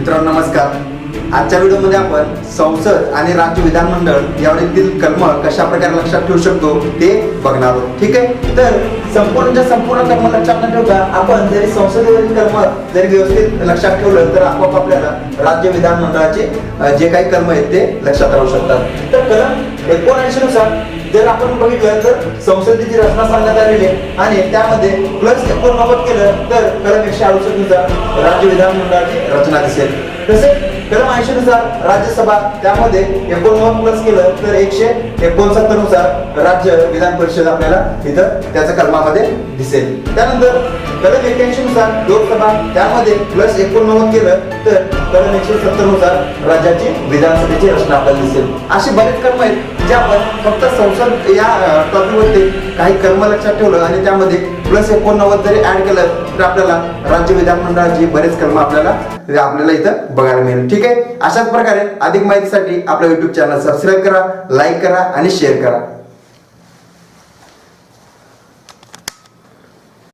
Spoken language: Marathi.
मित्रांनो नमस्कार. आजच्या व्हिडिओमध्ये आपण संसद आणि राज्य विधानमंडळ यावरील कलम कशा प्रकारे लक्षात ठेवू शकतो ते बघणार आहोत. ठीक आहे, तर संपूर्ण कलम लक्षात न ठेवता आपण जरी संसदेवरील कलम जरी व्यवस्थित लक्षात ठेवलं तर आपोआप आपल्याला राज्य विधानमंडळाचे जे काही कलम आहेत ते लक्षात राहू शकतात. तर कलम 79 नुसार जर आपण बघितलं तर संसदेची रचना सांगण्यात आलेली आहे आणि त्यामध्ये +89 केलं तर कलम 168 नुसार राज्य विधानमंडळाची रचना दिसेल. तसेच कलम 80 नुसार राज्यसभा, त्यामध्ये 89 केलं तर 169 नुसार राज्य विधान परिषद आपल्याला इथं त्याच्या कलमामध्ये दिसेल. त्यानंतर कलम 81 नुसार लोकसभा, त्यामध्ये +89 केलं तर कलम 170 नुसार राज्याची विधानसभेची रचना आपल्याला दिसेल. अशी बरेच कलम आहेत जे आपण फक्त संसद या टॉपिकवरती काही कलम लक्षात ठेवलं आणि त्यामध्ये +89 जरी ऍड केलं तर आपल्याला राज्य विधानमंडळाची बरेच कलम आपल्याला इथं बघायला मिळेल. ठीक आहे, अशाच प्रकारे अधिक माहितीसाठी आपल्या YouTube चॅनल सबस्क्राईब करा, लाईक करा आणि शेअर करा.